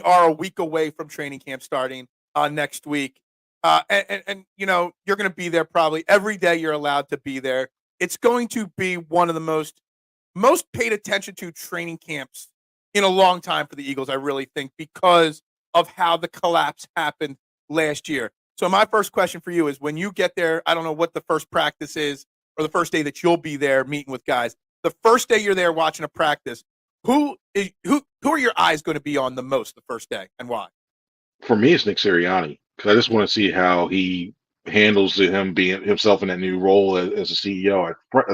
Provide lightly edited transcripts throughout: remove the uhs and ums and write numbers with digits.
are a week away from training camp starting next week. And you're going to be there probably every day you're allowed to be there. It's going to be one of the most paid attention to training camps in a long time for the Eagles, I really think, because of how the collapse happened last year. So my first question for you is, when you get there, I don't know what the first practice is or the first day that you'll be there meeting with guys. The first day you're there watching a practice, who are your eyes going to be on the most the first day, and why? For me, it's Nick Sirianni because I just want to see how he handles him being himself in that new role as a CEO. If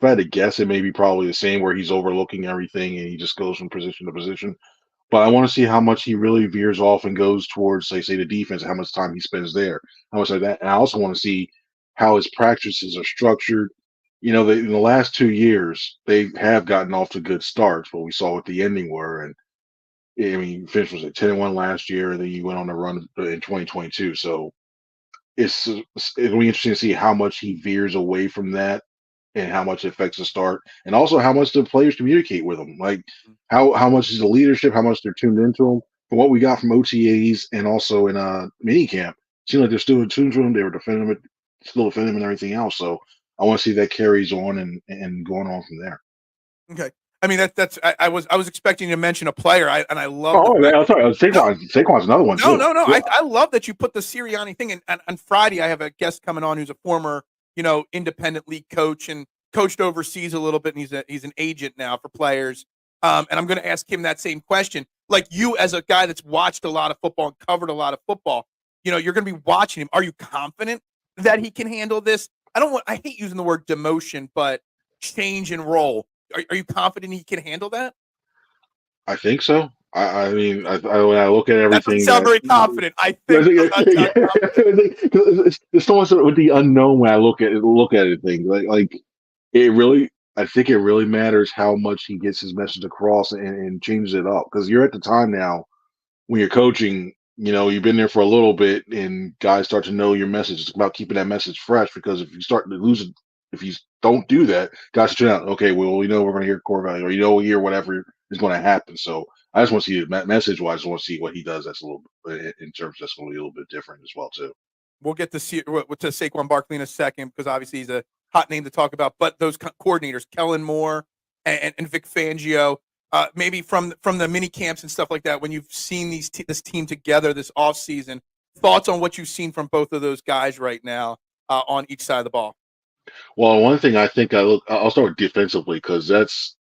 I had to guess, it may be probably the same where he's overlooking everything and he just goes from position to position. But I want to see how much he really veers off and goes towards, say, the defense, how much time he spends there, how much like that. And I also want to see how his practices are structured. In the last 2 years, they have gotten off to good starts, but we saw what the ending were. And I mean, finished was at 10-1 last year, and then you went on a run in 2022. So it'll be interesting to see how much he veers away from that and how much it affects the start, and also how much the players communicate with him. Like how much is the leadership, how much they're tuned into him. From what we got from OTAs and also in mini camp, it seemed like they're still tuned to him. They were defending him, still defending him and everything else. So I want to see that carries on and going on from there. Okay. I mean, that's I was expecting you to mention a player, and I love the Oh, fact. I'm sorry. No, Saquon's another one no, too. no, no. Yeah. I love that you put the Sirianni thing in. And on Friday, I have a guest coming on who's a former, independent league coach and coached overseas a little bit, and he's an agent now for players. And I'm going to ask him that same question. Like, you, as a guy that's watched a lot of football and covered a lot of football, you're going to be watching him. Are you confident that he can handle this? I hate using the word demotion, but change in role. Are you confident he can handle that? I think so. I mean, when I look at That doesn't everything sound that very confident. I think does not sound confident. it's so much with the unknown when I look at it. Things like it really. I think it really matters how much he gets his message across and changes it up because you're at the time now when you're coaching. You've been there for a little bit, and guys start to know your message. It's about keeping that message fresh because if you start to lose it, if you don't do that, guys turn out, okay, well, we know we're going to hear core value, or we hear whatever is going to happen. So I just want to see message wise. I just want to see what he does. That's a little in terms that's going to be a little bit different as well too. We'll get to Saquon Barkley in a second because obviously he's a hot name to talk about. But those coordinators, Kellen Moore and Vic Fangio, maybe from the mini camps and stuff like that, when you've seen this team together this offseason, thoughts on what you've seen from both of those guys right now on each side of the ball? Well, one thing I think I'll start defensively because that's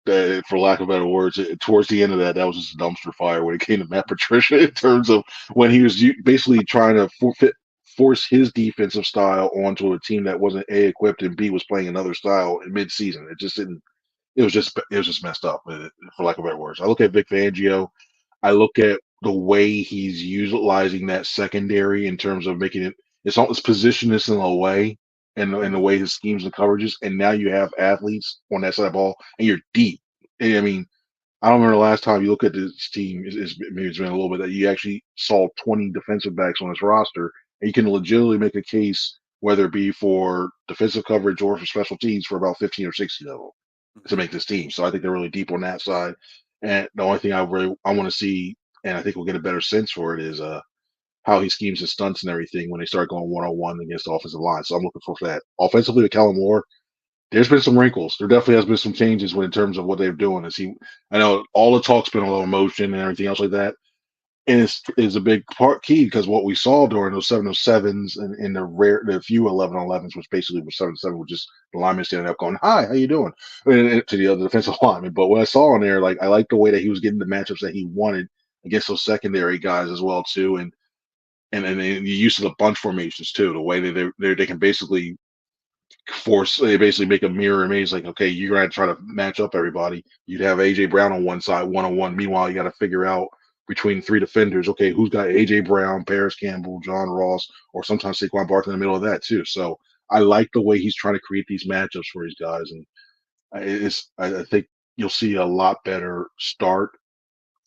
for lack of better words, towards the end of that was just a dumpster fire when it came to Matt Patricia in terms of when he was basically trying to force his defensive style onto a team that wasn't A, equipped, and B, was playing another style in mid-season. It just didn't. It was just messed up, for lack of better words. I look at Vic Fangio. I look at the way he's utilizing that secondary in terms of making it's positioned this in a way and the way his schemes and coverages, and now you have athletes on that side of the ball, and you're deep. And I mean, I don't remember the last time you look at this team. Maybe it's been a little bit that you actually saw 20 defensive backs on this roster, and you can legitimately make a case, whether it be for defensive coverage or for special teams, for about 15 or 16 of them to make this team. So I think they're really deep on that side. And the only thing I want to see, and I think we'll get a better sense for it, is how he schemes his stunts and everything when they start going 1-on-1 against the offensive line. So I'm looking for that. Offensively with Kellen Moore, there's been some wrinkles. There definitely has been some changes in terms of what they're doing. I know all the talk's been a little emotion and everything else like that, and it's a big key because what we saw during those 7-on-7s and the few 11-on-11s, which basically was 7-7, which is the lineman standing up going, "Hi, how you doing?" And to the other defensive lineman. But what I saw in there, like I like the way that he was getting the matchups that he wanted against those secondary guys as well too, and the use of the bunch formations too, the way they can basically they basically make a mirror image, like, okay, you're gonna try to match up everybody. You'd have AJ Brown on one side, 1-on-1. Meanwhile, you got to figure out between three defenders, okay, who's got AJ Brown, Paris Campbell, John Ross, or sometimes Saquon Barkley in the middle of that too. So I like the way he's trying to create these matchups for his guys, and I think you'll see a lot better start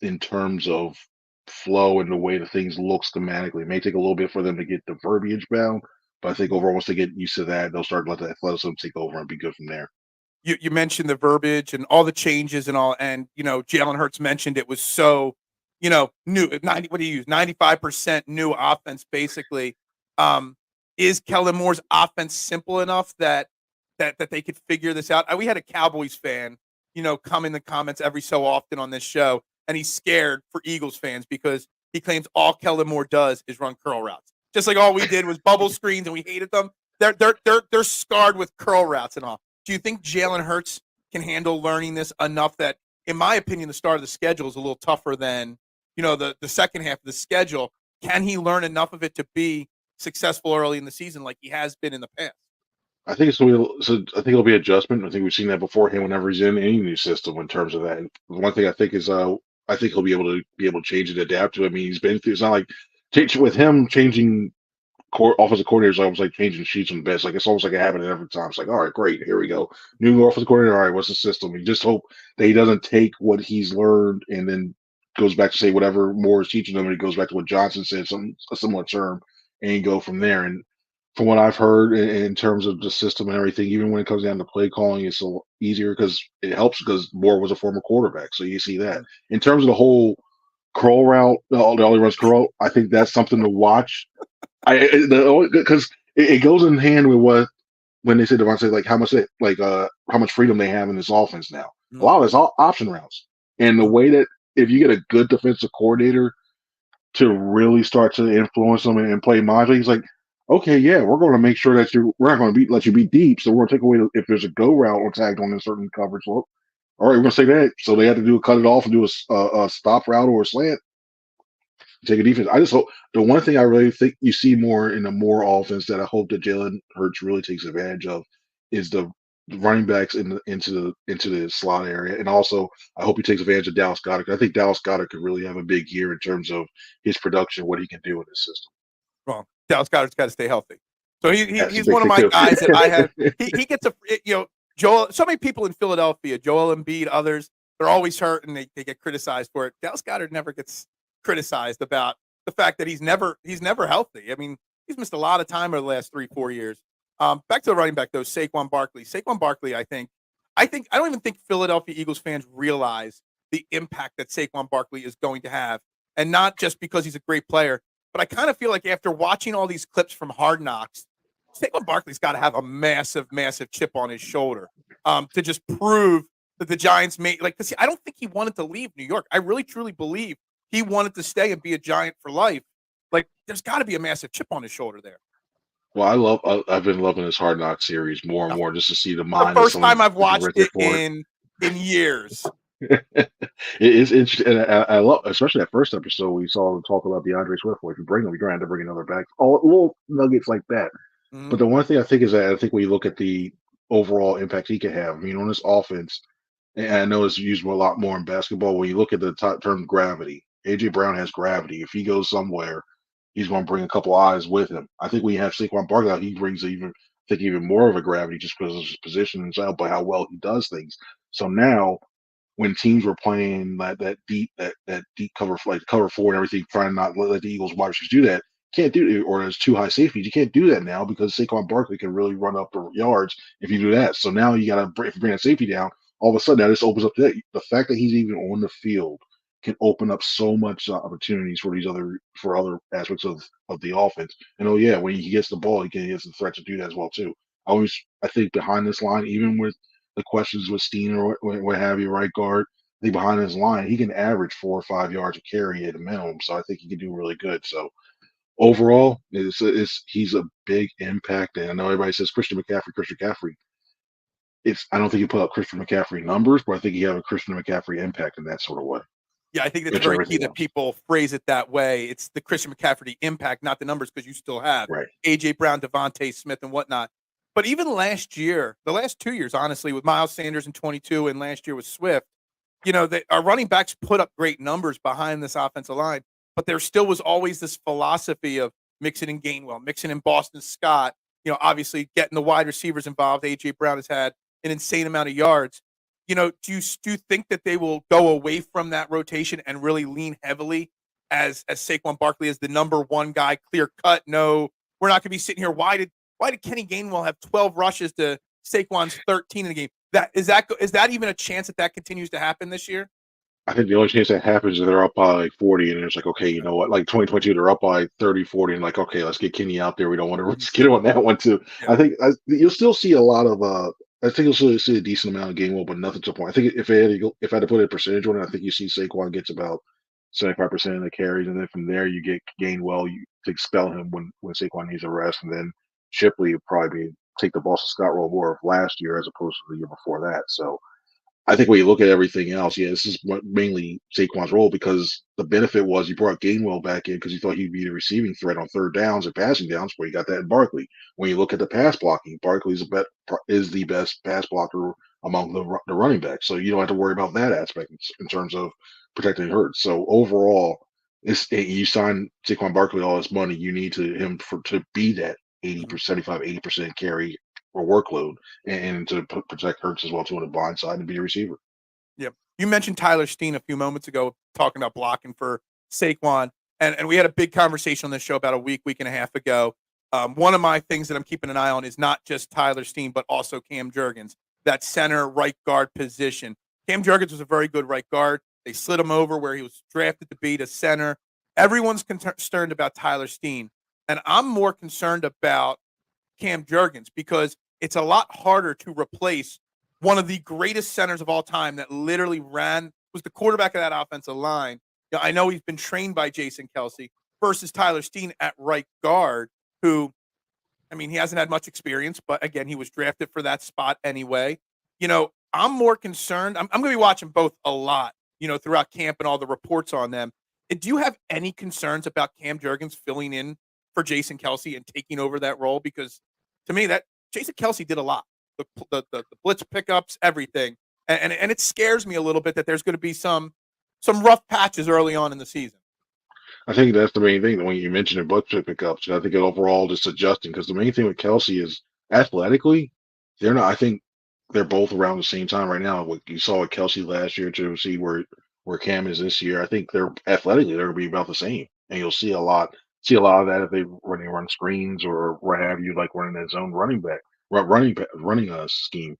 in terms of flow and the way the things look schematically. It may take a little bit for them to get the verbiage down, but I think overall, once they get used to that, they'll start to let the athleticism take over and be good from there. You mentioned the verbiage and all the changes and all, and Jalen Hurts mentioned it was so new 90. What do you use? 95% new offense, basically. Um, is Kellen Moore's offense simple enough that they could figure this out? We had a Cowboys fan, come in the comments every so often on this show, and he's scared for Eagles fans because he claims all Kellen Moore does is run curl routes. Just like all we did was bubble screens and we hated them. They're scarred with curl routes and all. Do you think Jalen Hurts can handle learning this enough that, in my opinion, the start of the schedule is a little tougher than the second half of the schedule? Can he learn enough of it to be successful early in the season like he has been in the past? I think it's so. I think it'll be adjustment. I think we've seen that beforehand whenever he's in any new system in terms of that. And one thing I think is, I think he'll be able to change and adapt to it. I mean, he's been through. It's not like with him changing offensive coordinators. Almost like changing sheets on the bench. Like it's almost like a habit every time. It's like, all right, great, here we go, new offensive coordinator. All right, what's the system? You just hope that he doesn't take what he's learned and then goes back to say whatever Moore is teaching them, and he goes back to what Johnson said, a similar term, and go from there. And from what I've heard in terms of the system and everything, even when it comes down to play calling, it's a little easier because it helps because Moore was a former quarterback. So you see that. In terms of the whole curl route, all he runs curl, I think that's something to watch. Because it goes in hand with what when they say Devontae, like how much freedom they have in this offense now. A lot of it's all option routes, and the way that if you get a good defensive coordinator to really start to influence them and play mindfully, he's like, okay, yeah, we're going to make sure that we're not going to let you be deep, so we're going to take away if there's a go route or tagged on a certain coverage look. All right, we're going to say that, so they have to cut it off and do a stop route or a slant. Take a defense. I just hope the one thing I really think you see more in the Moore offense that I hope that Jalen Hurts really takes advantage of is the running backs into the slot area, and also I hope he takes advantage of Dallas Goedert. I think Dallas Goedert could really have a big year in terms of his production, what he can do in this system. Wrong. Dallas Goedert's got to stay healthy. So he's one of thing my too. guys that I have. He gets Joel. So many people in Philadelphia, Joel Embiid, others, they're always hurt and they get criticized for it. Dallas Goedert never gets criticized about the fact that he's never healthy. I mean, he's missed a lot of time over the last 3-4 years. Back to the running back though, Saquon Barkley. Saquon Barkley, I don't even think Philadelphia Eagles fans realize the impact that Saquon Barkley is going to have, and not just because he's a great player, but I kind of feel like after watching all these clips from Hard Knocks, Saquon Barkley's got to have a massive, massive chip on his shoulder to just prove that the Giants made because I don't think he wanted to leave New York. I really truly believe he wanted to stay and be a Giant for life. Like, there's got to be a massive chip on his shoulder there. Well, I've been loving this Hard Knock series more and more just to see the mind. The first time I've watched it in years. It is interesting, and I love, especially that first episode we saw them talk about DeAndre Swift. Well, if you bring him, you're going to have to bring another back. All little nuggets like that. Mm-hmm. But the one thing I think is that I think when you look at the overall impact he could have, I mean, on this offense, and I know it's used a lot more in basketball. When you look at the top term gravity, AJ Brown has gravity. If he goes somewhere, he's going to bring a couple eyes with him. I think when you have Saquon Barkley out, he brings even more of a gravity just because of his position himself, by how well he does things. So now, when teams were playing that deep cover, like cover four and everything, trying to not let the Eagles wide receivers do that, can't do it, or there's too high safeties. You can't do that now because Saquon Barkley can really run up the yards if you do that. So now you got to bring that safety down. All of a sudden, that just opens up the fact that he's even on the field can open up so much opportunities for other aspects of the offense. And when he gets the ball, he has the threat to do that as well too. I think behind this line, even with the questions with Steen or what have you, right guard, I think behind his line, he can average 4 or 5 yards a carry at a minimum. So I think he can do really good. So overall, he's a big impact. And I know everybody says Christian McCaffrey. I don't think he put up Christian McCaffrey numbers, but I think he had a Christian McCaffrey impact in that sort of way. Yeah, I think that's very key that people phrase it that way. It's the Christian McCaffrey impact, not the numbers, because you still have AJ Brown, Devontae Smith, and whatnot. But even last year, the last 2 years, honestly, with Miles Sanders in 22 and last year with Swift, our running backs put up great numbers behind this offensive line, but there still was always this philosophy of mixing in Gainwell, mixing in Boston Scott, obviously getting the wide receivers involved. AJ Brown has had an insane amount of yards. Do you think that they will go away from that rotation and really lean heavily as Saquon Barkley as the number one guy, clear cut? No, we're not going to be sitting here. Why did Kenny Gainwell have 12 rushes to Saquon's 13 in the game? Is that even a chance that continues to happen this year? I think the only chance that happens is they're up by like 40, and it's like, okay, you Okay. know what? Like 2022, they're up by 30, 40, and like, okay, let's get Kenny out there. We don't want to Mhm. risk it on that one too. Yeah. You'll still see a lot of I think you'll still see a decent amount of game will, but nothing to the point. I think if I had to put a percentage on it, I think you see Saquon gets about 75% of the carries, and then from there you get Gainwell. You to expel him when Saquon needs a rest, and then Shipley would probably take the Boston Scott role more of last year as opposed to the year before that. So I think when you look at everything else, yeah, this is mainly Saquon's role because the benefit was you brought Gainwell back in because you thought he'd be the receiving threat on third downs and passing downs, where you got that in Barkley. When you look at the pass blocking, Barkley is the best pass blocker among the running backs, so you don't have to worry about that aspect in terms of protecting Hurts. So overall, you sign Saquon Barkley all this money, you need to be that Mhm. 80%, 75, 80% carry or workload and to protect Hurts as well too on the blind side and be a receiver. Yep. You mentioned Tyler Steen a few moments ago, talking about blocking for Saquon, and we had a big conversation on this show about a week and a half ago. One of my things that I'm keeping an eye on is not just Tyler Steen, but also Cam Jurgens, that center right guard position. Cam Jurgens was a very good right guard. They slid him over where he was drafted to be to center. Everyone's concerned about Tyler Steen, and I'm more concerned about Cam Jurgens because it's a lot harder to replace one of the greatest centers of all time that literally was the quarterback of that offensive line. Yeah, I know he's been trained by Jason Kelsey versus Tyler Steen at right guard, who, I mean, he hasn't had much experience, but again, he was drafted for that spot anyway. I'm more concerned. I'm going to be watching both a lot, throughout camp and all the reports on them. Do you have any concerns about Cam Jurgens filling in for Jason Kelsey and taking over that role? Because to me, that Jason Kelsey did a lot, the blitz pickups, everything, and it scares me a little bit that there's going to be some rough patches early on in the season. I think that's the main thing. When you mentioned it, both pickups, I think overall just adjusting because the main thing with Kelsey is athletically, they're not. I think they're both around the same time right now. What you saw with Kelsey last year to see where Cam is this year, I think they're athletically they're going to be about the same, and you'll see a lot of that if they when they run screens or what have you, like running that zone running a scheme.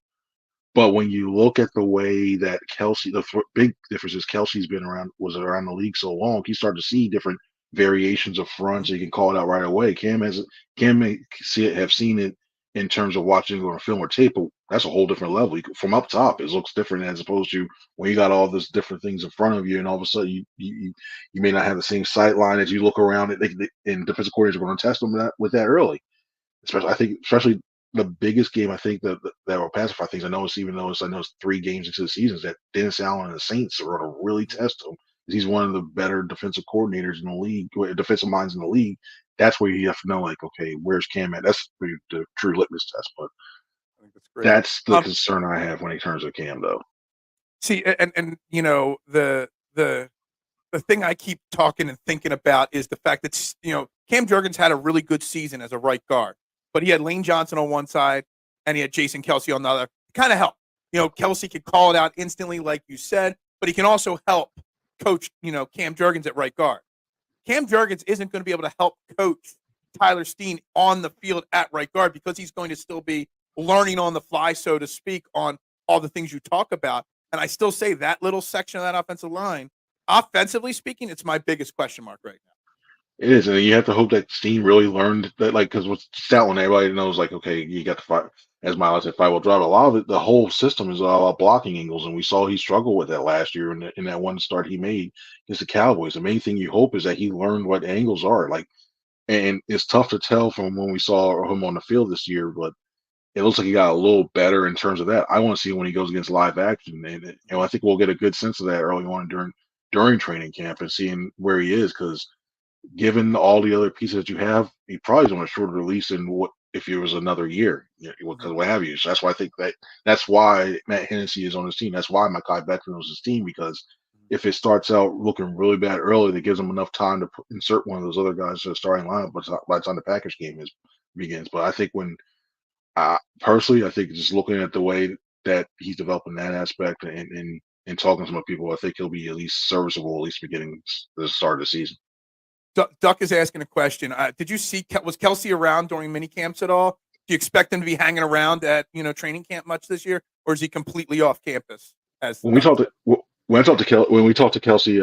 But when you look at the way that Kelsey, big difference is Kelsey's was around the league so long, you start to see different variations of fronts. Mhm. You can call it out right away. Cam may have seen it in terms of watching it on film or tape, but that's a whole different level. From up top, it looks different as opposed to when you got all this different things in front of you, and all of a sudden you may not have the same sight line as you look around. And defensive coordinators are going to test them with that early. Especially the biggest game I think that will pacify things. I know it's 3 games into the season is that Dennis Allen and the Saints are going to really test him. He's one of the better defensive coordinators in the league, defensive minds in the league. That's where you have to know, like, okay, where's Cam at? That's the true litmus test. But I think that's great. that's the concern I have when it turns to Cam, though. See, and the thing I keep talking and thinking about is the fact that Cam Jurgens had a really good season as a right guard, but he had Lane Johnson on one side and he had Jason Kelsey on the other. Kind of helped. Kelsey could call it out instantly, like you said, but he can also help coach Cam Jurgens at right guard. Cam Jurgens isn't going to be able to help coach Tyler Steen on the field at right guard because he's going to still be learning on the fly, so to speak, on all the things you talk about. And I still say that little section of that offensive line, offensively speaking, it's my biggest question mark right now. It is, and you have to hope that Steen really learned that, like, because with Stoutland, everybody knows, like, okay, you got the five, as Miles said, 5-wheel drive. A lot of it, the whole system is all about blocking angles, and we saw he struggled with that last year in that one start he made against the Cowboys. The main thing you hope is that he learned what angles are like, and it's tough to tell from when we saw him on the field this year, but it looks like he got a little better in terms of that. I want to see when he goes against live action, and I think we'll get a good sense of that early on during training camp and seeing where he is because given all the other pieces that you have, he probably is on a shorter release than what if it was another year, because Mhm. what have you. So that's why I think that's why Matt Hennessy is on his team. That's why Mekhi Becton was his team because if it starts out looking really bad early, that gives him enough time to insert one of those other guys to the starting lineup by the time the Packers game begins. But I think personally, I think just looking at the way that he's developing that aspect and talking to some people, I think he'll be at least serviceable, at least beginning the start of the season. Duck is asking a question. Did you see was Kelsey around during mini camps at all? Do you expect him to be hanging around at training camp much this year, or is he completely off campus? As When we Duck talked said. when we talked to Kelsey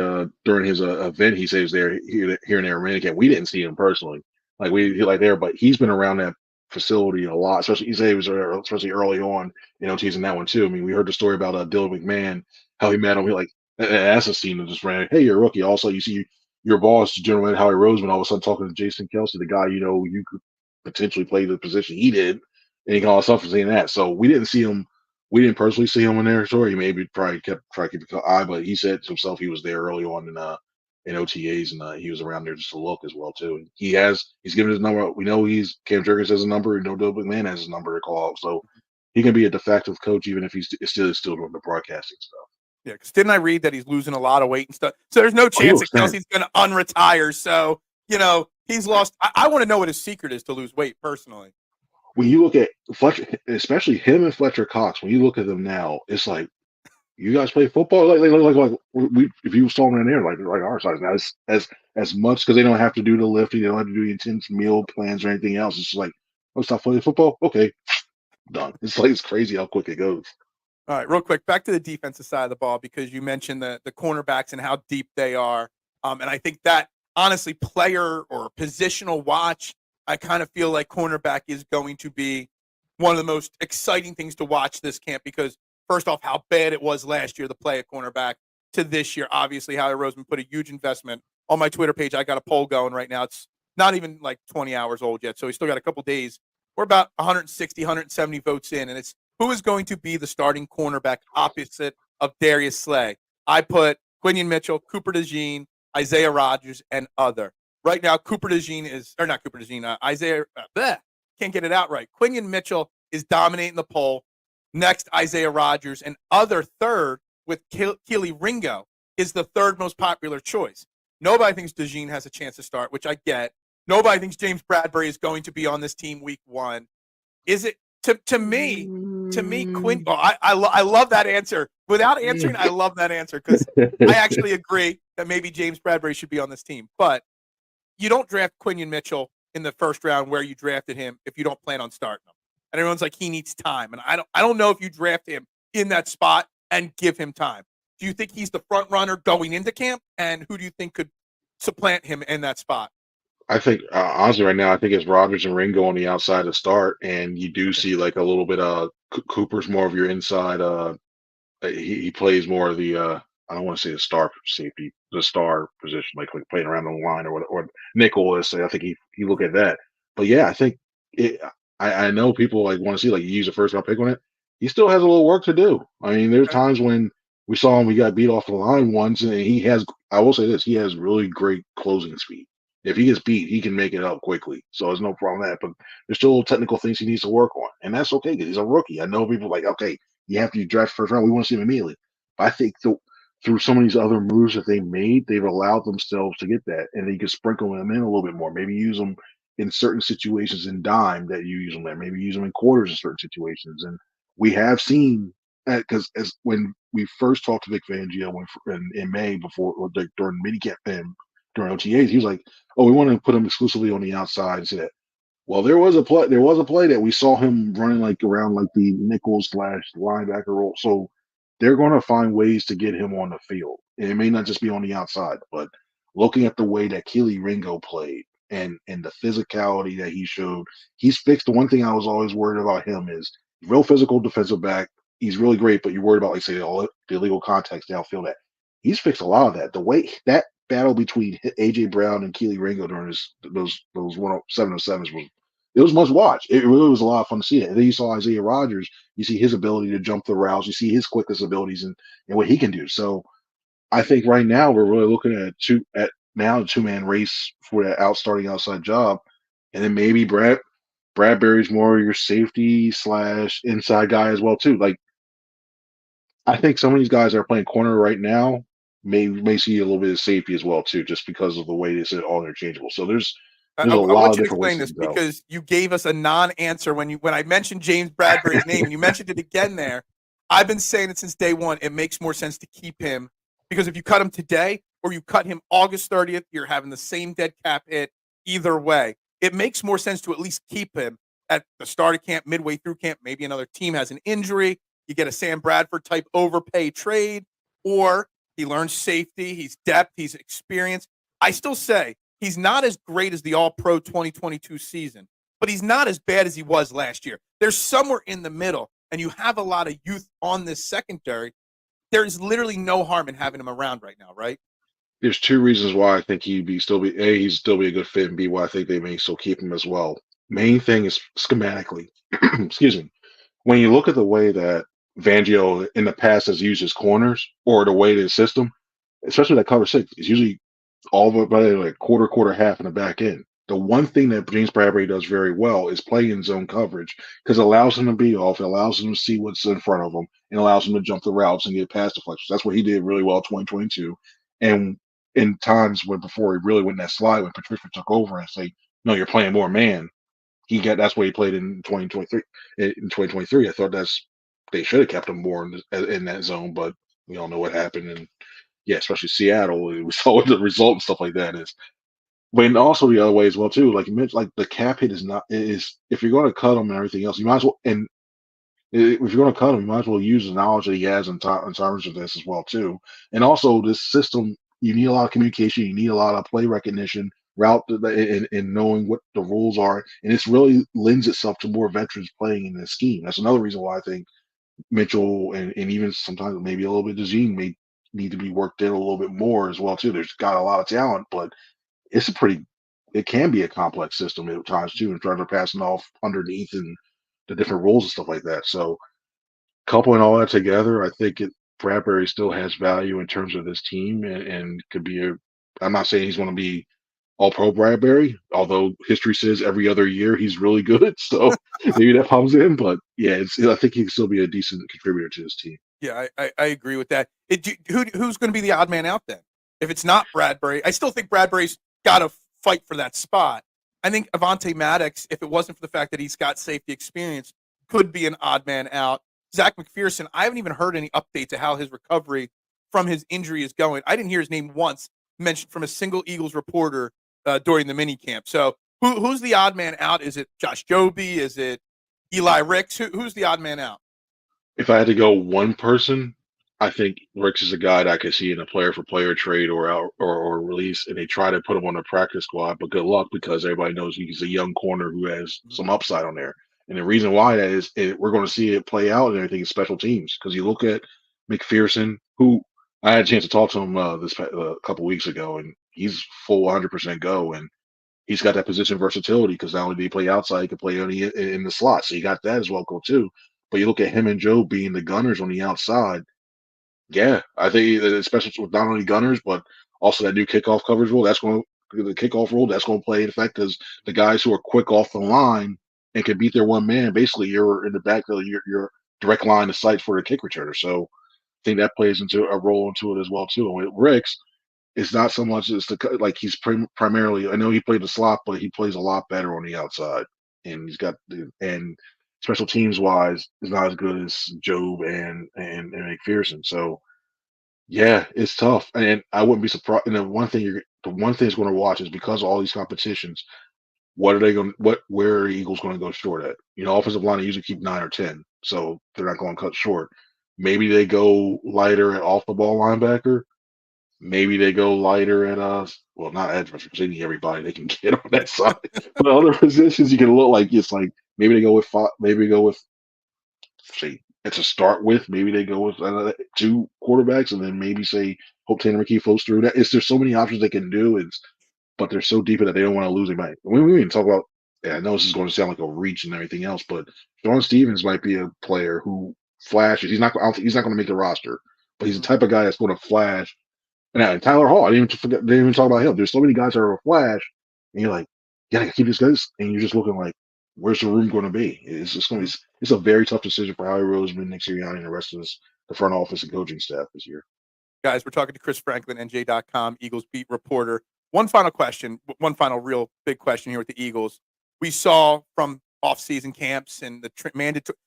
during his event, he says there here in Atlanta. We didn't see him personally, like like there, but he's been around that facility a lot. Especially he said he was there, especially early on. Teasing that one too. I mean, we heard the story about Dylan McMahon, how he met him. He like as a scene and just ran, hey, you're a rookie. Also, you see your boss, General Manager Howie Roseman, all of a sudden talking to Jason Kelsey, the guy you could potentially play the position he did, and he got all stuff for saying that. So we didn't see him. We didn't personally see him in there, so he maybe probably kept trying to keep an eye, but he said to himself he was there early on in OTAs, and he was around there just to look as well too. And he's given his number. We know Cam Jurgens has a number, and no Dylan McMahon has his number to call out, so he can be a de facto coach even if he's still doing the broadcasting stuff. Yeah, because didn't I read that he's losing a lot of weight and stuff? So there's no chance that Kelsey's going to unretire. So he's lost. I want to know what his secret is to lose weight personally. When you look at Fletcher, especially him and Fletcher Cox, when you look at them now, it's like you guys play football like we if you saw them in there like our size now, as much because they don't have to do the lifting, they don't have to do the intense meal plans or anything else. It's just like, oh, stop playing football, okay, done. It's crazy how quick it goes. All right, real quick, back to the defensive side of the ball because you mentioned the cornerbacks and how deep they are, and I think that honestly, player or positional watch, I kind of feel like cornerback is going to be one of the most exciting things to watch this camp because first off, how bad it was last year to play a cornerback to this year. Obviously, Howie Roseman put a huge investment on my Twitter page. I got a poll going right now. It's not even like 20 hours old yet, so we still got a couple days. We're about 160, 170 votes in, and it's who is going to be the starting cornerback opposite of Darius Slay. I put Quinion Mitchell, Cooper DeJean, Isaiah Rodgers, and other. Right now, Cooper DeJean is, or not Cooper DeJean, Isaiah, can't get it out right. Quinion Mitchell is dominating the poll. Next, Isaiah Rodgers, and other third with Kelee Ringo is the third most popular choice. Nobody thinks DeJean has a chance to start, which I get. Nobody thinks James Bradbury is going to be on this team week one. Is it to me, Quinn? Oh, I love that answer. Without answering, I love that answer because I actually agree that maybe James Bradbury should be on this team. But you don't draft Quinion Mitchell in the first round where you drafted him if you don't plan on starting him. And everyone's like, he needs time. And I don't know if you draft him in that spot and give him time. Do you think he's the front runner going into camp? And who do you think could supplant him in that spot? I think honestly, right now, I think it's Rodgers and Ringo on the outside to start, and you do see like a little bit of Cooper's more of your inside. He plays more of the I don't want to say the star safety, the star position, like playing around the line or nickel is. I think he look at that. But yeah, I think I know people like want to see like you use a first round pick on it. He still has a little work to do. I mean, there's times when we saw him, we got beat off the line once, and he has. I will say this: he has really great closing speed. If he gets beat, he can make it up quickly. So there's no problem with that. But there's still technical things he needs to work on, and that's okay because he's a rookie. I know people like, okay, you have to draft first round. We want to see him immediately. But I think through some of these other moves that they made, they've allowed themselves to get that, and they can sprinkle them in a little bit more. Maybe use them in certain situations in dime that you use them there. Maybe use them in quarters in certain situations. And we have seen because as when we first talked to Vic Fangio in May before or during minicamp and during OTAs, he was like, "Oh, we want to put him exclusively on the outside." And say that. Well, there was a play that we saw him running like around like the nickel / linebacker role. So they're going to find ways to get him on the field. And it may not just be on the outside, but looking at the way that Kelee Ringo played and the physicality that he showed, he's fixed. The one thing I was always worried about him is real physical defensive back. He's really great, but you're worried about like say all the illegal contacts downfield. That he's fixed a lot of that. The way that battle between AJ Brown and Kelee Ringo during those 707s was must watch. It really was a lot of fun to see it. And then you saw Isaiah Rodgers. You see his ability to jump the routes. You see his quickest abilities and what he can do. So I think right now we're really looking at a two-man race for that starting outside job, and then maybe Bradbury's more your safety / inside guy as well too. Like I think some of these guys that are playing corner right now may see a little bit of safety as well too, just because of the way they said all interchangeable. So there's a I lot want of you to different explain ways this to go. because you gave us a non-answer when I mentioned James Bradbury's name. You mentioned it again there. I've been saying it since day one. It makes more sense to keep him because if you cut him today or you cut him August 30th, you're having the same dead cap hit either way. It makes more sense to at least keep him at the start of camp, midway through camp. Maybe another team has an injury. You get a Sam Bradford type overpay trade, or He learns safety. He's depth. He's experience. I still say he's not as great as the All-Pro 2022 season, but he's not as bad as he was last year. There's somewhere in the middle, and you have a lot of youth on this secondary. There's literally no harm in having him around right now, right? There's two reasons why I think he'd still be a good fit, and B, why I think they may still keep him as well. Main thing is schematically. Excuse me. When you look at the way that Fangio in the past has used his corners or the way the system, especially that cover six, is usually all the by like quarter, half in the back end. The one thing that James Bradbury does very well is play in zone coverage because it allows him to be off, it allows him to see what's in front of him, and allows him to jump the routes and get pass deflections. That's what he did really well in 2022. And in times when before he really went in that slide when Patricia took over and say, "No, you're playing more man." That's what he played in 2023. In 2023, I thought they should have kept him more in that zone, but we all know what happened, and yeah, especially Seattle. We saw what the result and stuff like that is. But and also the other way as well too, like you mentioned, like the cap hit is not is if you're going to cut him and everything else, you might as well if you're going to cut him, you might as well use the knowledge that he has in terms of this as well too. And also this system, you need a lot of communication, you need a lot of play recognition, and knowing what the rules are, and this really lends itself to more veterans playing in this scheme. That's another reason why I think Mitchell and even sometimes maybe a little bit Dejean may need to be worked in a little bit more as well too. There's got a lot of talent, but it's a pretty it can be a complex system at times too, in terms of passing off underneath and the different rules and stuff like that. So coupling all that together, I think Bradbury still has value in terms of this team and could be a. I'm not saying he's going to be all pro Bradbury, although history says every other year he's really good. So maybe that comes in, but yeah, I think he can still be a decent contributor to his team. Yeah, I agree with that. Who's going to be the odd man out then? If it's not Bradbury, I still think Bradbury's got to fight for that spot. I think Avante Maddox, if it wasn't for the fact that he's got safety experience, could be an odd man out. Zach McPherson, I haven't even heard any update to how his recovery from his injury is going. I didn't hear his name once mentioned from a single Eagles reporter during the mini camp. So who's the odd man out? Is it Josh Joby? Is it Eli Ricks? Who's the odd man out? If I had to go one person, I think Ricks is a guy that I could see in a player for player trade or release, and they try to put him on the practice squad. But good luck because everybody knows he's a young corner who has some upside on there. And the reason why that is we're going to see it play out and everything is special teams because you look at McPherson, who I had a chance to talk to him a couple weeks ago, and he's full 100% go, and he's got that position versatility because not only do he play outside, he can play in the slot. So you got that as well, go too. But you look at him and Joe being the gunners on the outside. Yeah, I think that especially with not only gunners but also that new kickoff coverage rule. The kickoff rule that's going to play in effect because the guys who are quick off the line and can beat their one man, basically you're in the backfield, your direct line of sight for the kick returner. So I think that plays into a role into it as well too. And with Ricks, it's not so much as like he's primarily. I know he played the slot, but he plays a lot better on the outside, and and special teams wise is not as good as Job and McPherson. So yeah, it's tough, and I wouldn't be surprised. And the one thing is going to watch is because of all these competitions. What are they going? Where are the Eagles going to go short at? Offensive line they usually keep 9 or 10, so they're not going to cut short. Maybe they go lighter at off the ball linebacker. Maybe they go lighter at well, not edge rushers because they need everybody they can get on that side. But other positions you can look like it's like maybe they go with five, maybe they go with say it's a start with maybe they go with two quarterbacks and then maybe say hope Tanner McKee flows through that. There's so many options they can do. But they're so deep in that they don't want to lose anybody. We even talk about. Yeah, I know this is going to sound like a reach and everything else, but Sean Stevens might be a player who flashes. He's not. I don't think he's not going to make the roster, but he's the type of guy that's going to flash and Tyler Hall, didn't even talk about him. There's so many guys that are a flash, and you're like, you gotta keep these guys, and you're just looking like, where's the room going to be? It's just going to be. It's a very tough decision for Howie Roseman, Nick Sirianni, and the rest of the front office and coaching staff this year. Guys, we're talking to Chris Franklin, NJ.com, Eagles beat reporter. One final question, one final real big question here with the Eagles. We saw from off-season camps and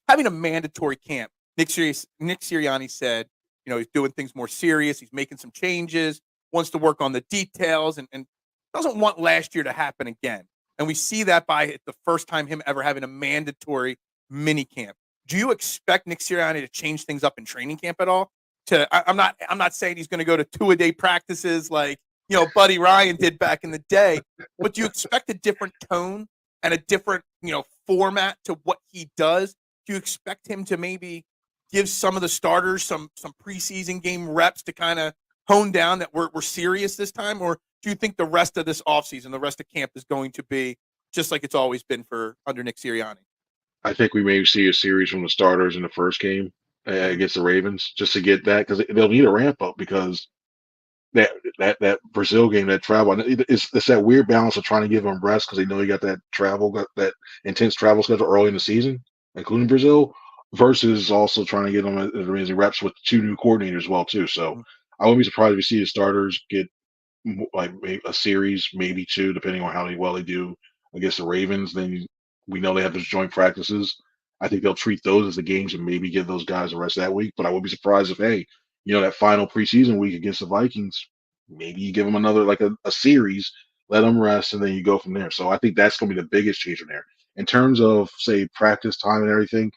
having a mandatory camp. Nick Sirianni said, he's doing things more serious. He's making some changes, wants to work on the details, and doesn't want last year to happen again. And we see that by the first time him ever having a mandatory mini camp. Do you expect Nick Sirianni to change things up in training camp at all? I'm not saying he's going to go to 2-a-day practices like Buddy Ryan did back in the day, but do you expect a different tone and a different format to what he does? Do you expect him to maybe give some of the starters some preseason game reps to kind of hone down that we're serious this time, or do you think the rest of this offseason, the rest of camp is going to be just like it's always been for under Nick Sirianni? I think we may see a series from the starters in the first game against the Ravens just to get that because they'll need a ramp up because that Brazil game, that travel, it's that weird balance of trying to give them rest because they know you got that that intense travel schedule early in the season, including Brazil, versus also trying to get them amazing reps with two new coordinators as well too. So I wouldn't be surprised if we see the starters get like a series, maybe two, depending on how well they do against the Ravens. Then we know they have those joint practices. I think they'll treat those as the games and maybe give those guys a rest that week. But I would be surprised if, hey, that final preseason week against the Vikings, maybe you give them another like a series, let them rest, and then you go from there. So I think that's going to be the biggest change in there. In terms of say practice time and everything,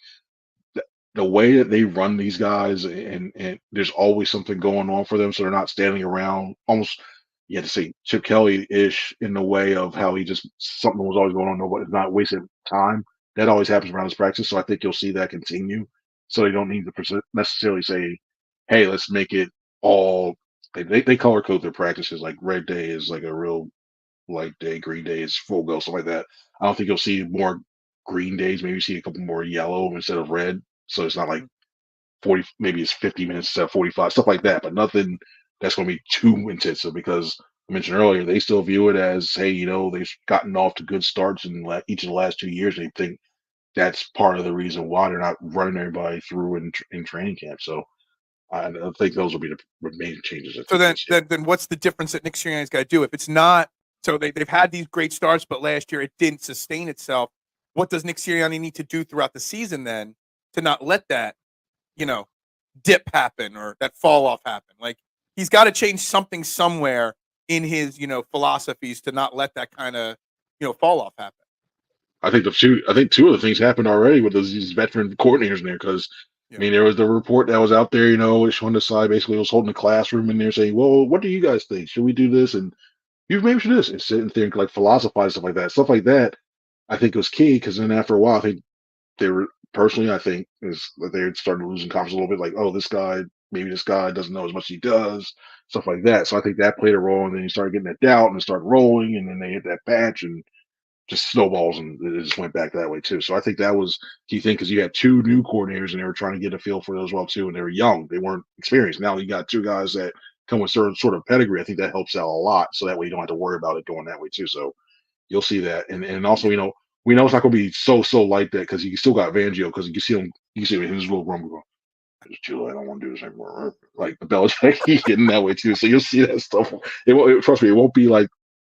the way that they run these guys and there's always something going on for them, so they're not standing around almost you had to say Chip Kelly ish in the way of how he just something was always going on, nobody's not wasting time. That always happens around his practice, so I think you'll see that continue. So they don't need to necessarily say, "Hey, let's make it all." They color code their practices like red day is like a real light day, green day is full go, stuff like that. I don't think you'll see more green days. Maybe see a couple more yellow instead of red. So it's not like 40, maybe it's 50 minutes instead of 45, stuff like that, but nothing that's going to be too intensive because I mentioned earlier, they still view it as, hey, they've gotten off to good starts in each of the last 2 years. They think that's part of the reason why they're not running everybody through in training camp. So I think those will be the main changes. I So think this year. then what's the difference that Nick Sirianni's got to do if it's not? So they've had these great starts, but last year it didn't sustain itself. What does Nick Sirianni need to do throughout the season then to not let that dip happen or that fall off happen? Like he's got to change something somewhere in his philosophies to not let that kind of fall off happen. I think two of the things happened already with these veteran coordinators in there because I mean there was the report that was out there, Sean Desai basically was holding a classroom in there saying, "Well, what do you guys think? Should we do this?" And you maybe should this and sit and think like philosophize stuff like that. Stuff like that, I think was key because then after a while, I think they were personally, I think, is that they started losing confidence a little bit. Like, oh, maybe this guy doesn't know as much as he does, stuff like that. So I think that played a role, and then you started getting that doubt, and it started rolling, and then they hit that patch, and just snowballs, and it just went back that way too. So I think that was key thing because you had two new coordinators, and they were trying to get a feel for those well too, and they were young, they weren't experienced. Now you got two guys that come with sort of pedigree. I think that helps out a lot, so that way you don't have to worry about it going that way too. So you'll see that, and also we know it's not going to be so like that because you still got Fangio because you can see him in his little room going, "It's too late. I don't want to do this anymore." Like the Belichick, he's getting that way too. So you'll see that stuff. Trust me, it won't be like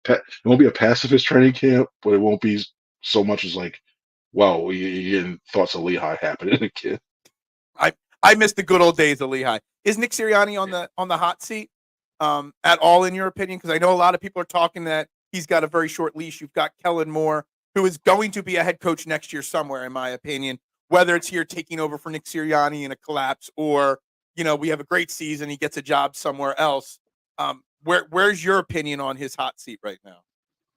it won't be a pacifist training camp, but it won't be so much as like, wow, you're getting thoughts of Lehigh happening again. I miss the good old days of Lehigh. Is Nick Sirianni on the hot seat at all in your opinion? Because I know a lot of people are talking that he's got a very short leash. You've got Kellen Moore, who is going to be a head coach next year somewhere, in my opinion. Whether it's here taking over for Nick Sirianni in a collapse, or we have a great season, he gets a job somewhere else. Where's your opinion on his hot seat right now?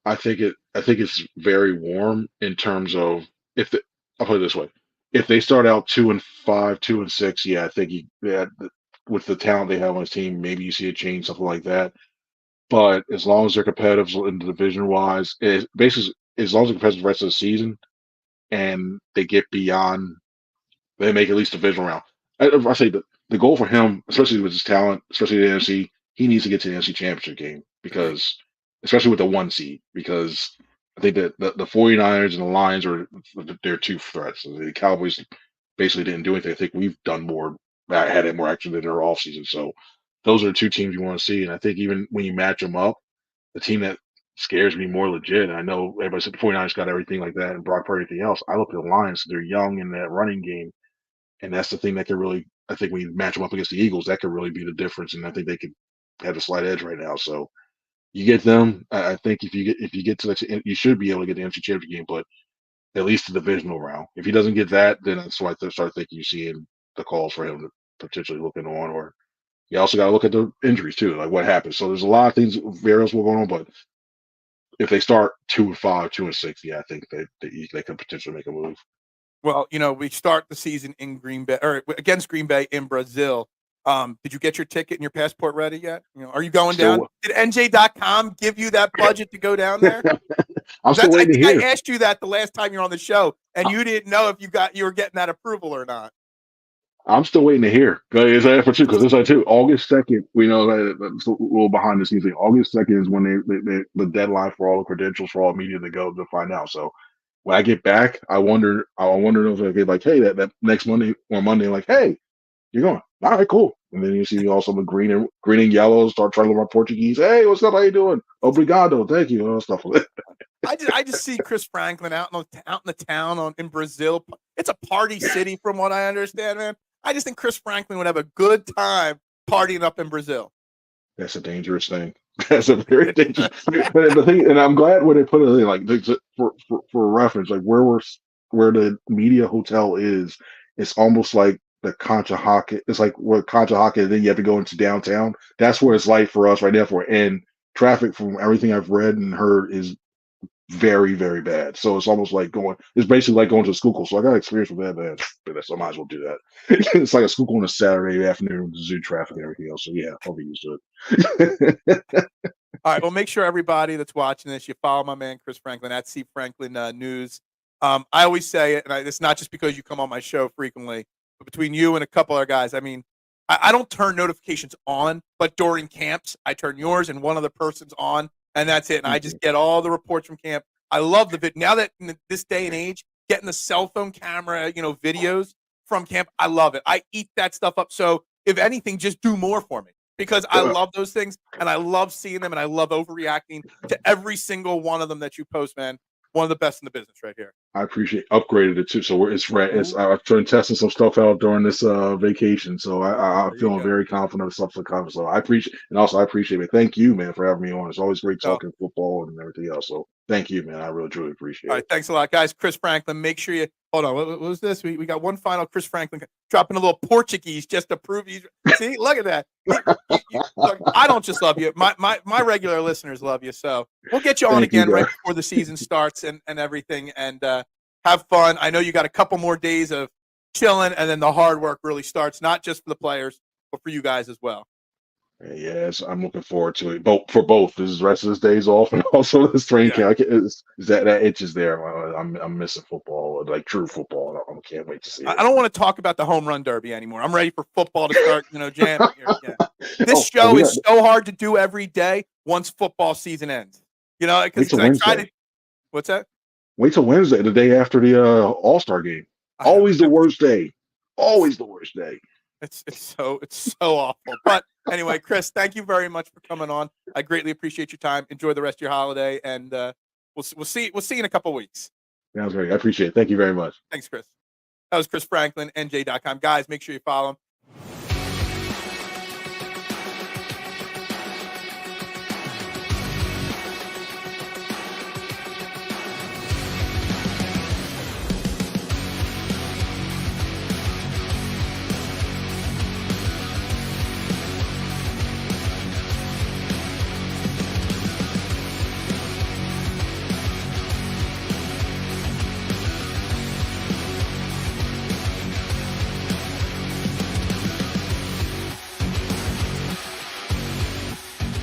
I think it's very warm in terms of I'll put it this way. If they start out 2-5, 2-6, yeah, I think with the talent they have on his team, maybe you see a change, something like that. But as long as they're competitive in the division wise, basically as long as they're competitive the rest of the season and they get beyond, they make at least a division round. I say the goal for him, especially with his talent, especially the NFC, he needs to get to the NFC Championship game because, especially with the one seed, because I think that the 49ers and the Lions are their two threats. The Cowboys basically didn't do anything. I think we've done more, had more action than their offseason. So those are the two teams you want to see. And I think even when you match them up, the team that scares me more legit, and I know everybody said the 49ers got everything like that and Brock Purdy, everything else. I look at the Lions, they're young in that running game. And that's the thing that could really, I think when you match them up against the Eagles, that could really be the difference. And I think they could have a slight edge right now. So you get them. I think if you get to that, you should be able to get the NFC Championship game, but at least the divisional round. If he doesn't get that, then that's why I start thinking you see the calls for him to potentially looking on or you also got to look at the injuries too, like what happens. So there's a lot of things, variables going on. But if they start 2-5, 2-6, yeah, I think they could potentially make a move. Well, we start the season in Green Bay or against Green Bay in Brazil. Did you get your ticket and your passport ready yet? Are you going down? Still, Did NJ.com give you that budget to go down there? I'm still I waiting to think hear. I asked you that the last time you were on the show, and you didn't know if you were getting that approval or not. I'm still waiting to hear. Is that for two? Because it's like too. August 2nd, we know that's a little behind the scenes thing. August 2nd is when the deadline for all the credentials for all media to go to find out. So when I get back, I wonder if I get like, hey, that next Monday or Monday, like, hey, you're going. All right, cool. And then you see also the green and yellow start trying to learn Portuguese. Hey, what's up? How you doing? Obrigado, thank you, all stuff like that. I just see Chris Franklin out in the town in Brazil. It's a party city, from what I understand, man. I just think Chris Franklin would have a good time partying up in Brazil. That's a dangerous thing. That's a very dangerous. But the thing, and I'm glad when they put it in, like for reference, like where the media hotel is, it's almost like the Concha Hawk. It's like where Concha Hawk, and then you have to go into downtown. That's where it's like for us right now. And traffic, from everything I've read and heard, is very, very bad. So it's almost like it's basically like going to a school. So I got experience with that, man. But so I might as well do that. It's like a school on a Saturday afternoon with zoo traffic and everything else. So yeah, I'll be used to it. All right. Well, make sure everybody that's watching this, you follow my man Chris Franklin at C Franklin News. I always say it, and it's not just because you come on my show frequently, but between you and a couple other guys. I mean, I don't turn notifications on, but during camps, I turn yours and one other person's on, and that's it. And I just get all the reports from camp. I love the vid. Now that in this day and age, getting the cell phone camera, videos from camp, I love it. I eat that stuff up. So if anything, just do more for me, because I love those things and I love seeing them and I love overreacting to every single one of them that you post, man. One of the best in the business right here. I appreciate upgraded it too. So it's right. I've been testing some stuff out during this vacation. So I'm feeling very confident of stuff to come. So I appreciate, and also I appreciate it. Thank you, man, for having me on. It's always great talking football and everything else. So thank you, man. I really truly appreciate it. All right, thanks a lot, guys. Chris Franklin, make sure you hold on. What was this? We got one final Chris Franklin dropping a little Portuguese just to prove he's. See, look at that. Look, I don't just love you. My regular listeners love you. So we'll get you on again right before the season starts and everything, and have fun. I know you got a couple more days of chilling, and then the hard work really starts, not just for the players, but for you guys as well. Yes, I'm looking forward to it. For both. This is the rest of this days off, and also this training camp. That itch is there. I'm missing football, like true football. I can't wait to see it. I don't want to talk about the home run derby anymore. I'm ready for football to start. Jamming here. Yeah. This show is so hard to do every day once football season ends. Because I try to. What's that? Wait till Wednesday, the day after the All-Star game. Always the worst day. Always the worst day. It's so awful. But anyway, Chris, thank you very much for coming on. I greatly appreciate your time. Enjoy the rest of your holiday, and we'll see you in a couple of weeks. Sounds great. I appreciate it. Thank you very much. Thanks, Chris. That was Chris Franklin, NJ.com. Guys, make sure you follow him.